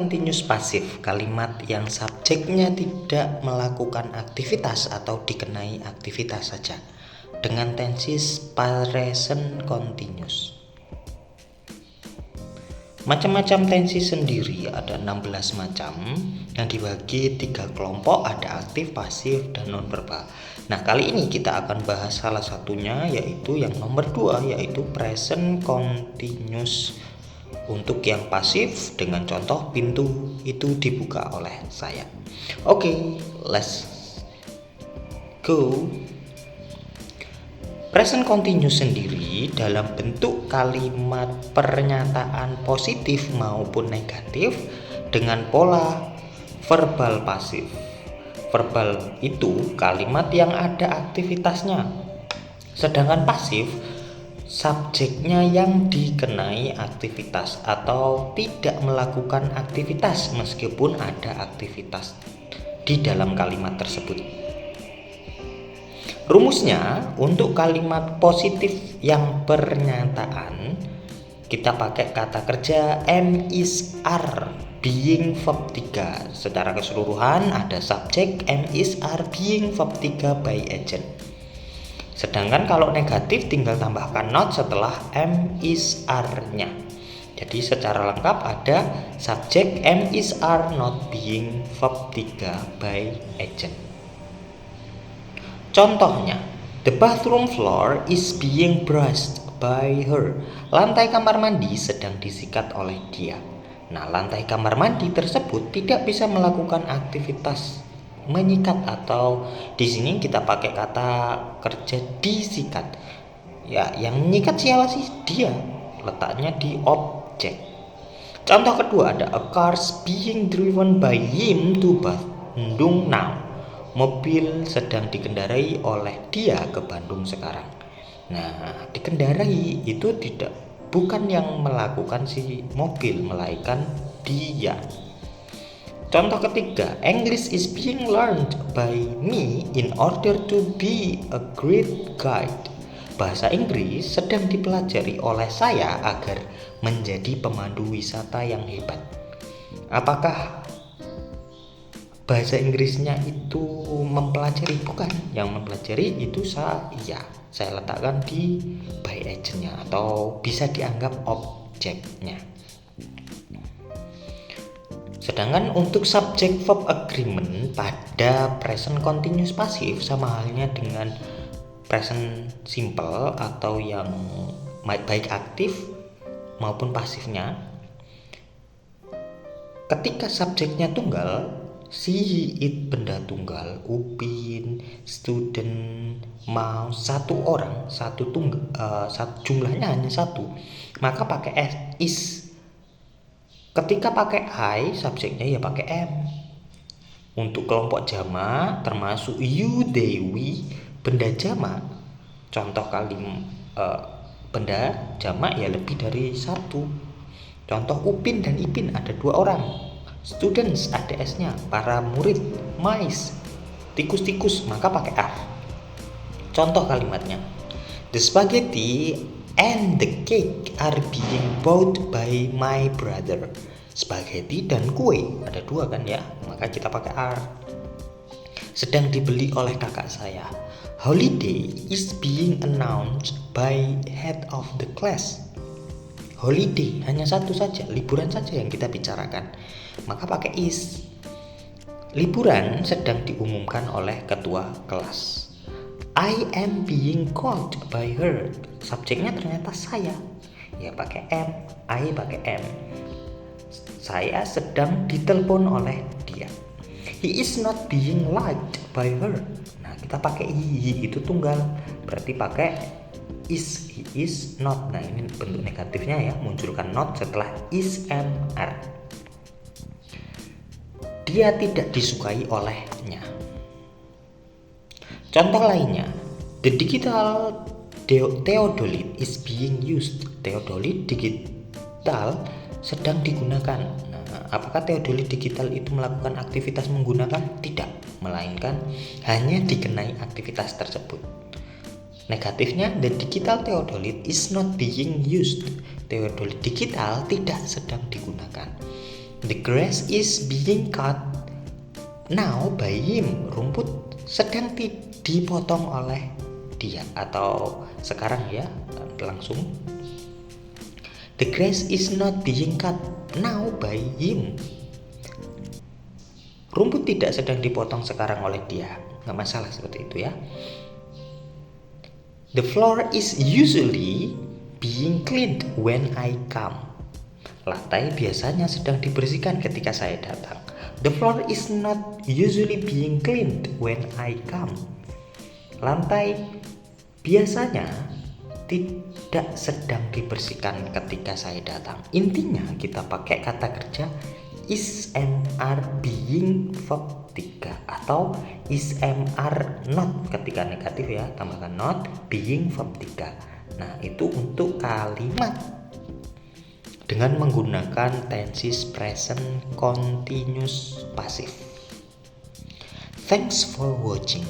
continuous pasif, kalimat yang subjeknya tidak melakukan aktivitas atau dikenai aktivitas saja, dengan tensi present continuous. Macam-macam tensi sendiri ada 16 macam yang dibagi 3 kelompok, ada aktif, pasif, dan nonverbal. Nah, kali ini kita akan bahas salah satunya, yaitu yang nomor 2, yaitu present continuous. Untuk yang pasif dengan contoh pintu itu dibuka oleh saya. Oke, let's go. Present continuous sendiri dalam bentuk kalimat pernyataan positif maupun negatif dengan pola verbal pasif. Verbal itu kalimat yang ada aktivitasnya, sedangkan pasif subjeknya yang dikenai aktivitas atau tidak melakukan aktivitas meskipun ada aktivitas di dalam kalimat tersebut. Rumusnya, untuk kalimat positif yang pernyataan kita pakai kata kerja am, is, are, being, verb 3. Secara keseluruhan ada subjek am, is, are, being, verb 3 by agent. Sedangkan kalau negatif tinggal tambahkan not setelah am, is, are-nya. Jadi secara lengkap ada subjek am, is, are, not, being, verb 3 by agent. Contohnya, the bathroom floor is being brushed by her. Lantai kamar mandi sedang disikat oleh dia. Nah, lantai kamar mandi tersebut tidak bisa melakukan aktivitas menyikat, atau di sini kita pakai kata kerja disikat. Ya, yang menyikat siapa sih? Dia. Letaknya di objek. Contoh kedua ada a cars being driven by him to Bandung now. Mobil sedang dikendarai oleh dia ke Bandung sekarang. Nah, dikendarai itu bukan yang melakukan si mobil, melainkan dia. Contoh ketiga, English is being learned by me in order to be a great guide. Bahasa Inggris sedang dipelajari oleh saya agar menjadi pemandu wisata yang hebat. Apakah bahasa Inggrisnya itu mempelajari? Bukan, yang mempelajari itu saya letakkan di by agent-nya atau bisa dianggap objeknya. Sedangkan untuk subject verb agreement pada present continuous pasif sama halnya dengan present simple atau yang baik aktif maupun pasifnya. Ketika subjeknya tunggal, si, it, benda tunggal, Upin, student, mouse, satu orang, jumlahnya hanya satu, maka pakai is. Ketika pakai I, subjeknya ya pakai am. Untuk kelompok jamak termasuk you, they, we, benda jamak, contoh benda jamak ya lebih dari satu. Contoh Upin dan Ipin ada 2 orang. Students ada S-nya, para murid, mice, tikus-tikus, maka pakai are. Contoh kalimatnya, the spaghetti and the cake are being bought by my brother. Spaghetti dan kue ada 2 kan ya, maka kita pakai are. Sedang dibeli oleh kakak saya. Holiday is being announced by head of the class. Holiday hanya satu saja, liburan saja yang kita bicarakan, maka pakai is. Liburan sedang diumumkan oleh ketua kelas. I am being called by her. Subjeknya ternyata saya, ya pakai am. I pakai am. Saya sedang ditelepon oleh dia. He is not being liked by her. Nah, kita pakai he itu tunggal, berarti pakai is, he is not. Nah, ini bentuk negatifnya ya, munculkan not setelah is, am, are. Dia tidak disukai olehnya. Contoh lainnya, the digital theodolite is being used. Theodolite digital sedang digunakan. Nah, apakah theodolite digital itu melakukan aktivitas menggunakan? Tidak, melainkan hanya dikenai aktivitas tersebut. Negatifnya, the digital theodolite is not being used. Theodolite digital tidak sedang digunakan. The grass is being cut now by him. Rumput sedang dipotong oleh dia, atau sekarang ya langsung. The grass is not being cut now by him. Rumput tidak sedang dipotong sekarang oleh dia. Nggak masalah seperti itu ya. The floor is usually being cleaned when I come. Lantai biasanya sedang dibersihkan ketika saya datang. The floor is not usually being cleaned when I come. Lantai biasanya tidak sedang dibersihkan ketika saya datang. Intinya kita pakai kata kerja is am/are being verb 3 atau is am/are not ketika negatif ya, tambahkan not, being verb 3. Nah, itu untuk kalimat dengan menggunakan tenses present continuous passive. Thanks for watching.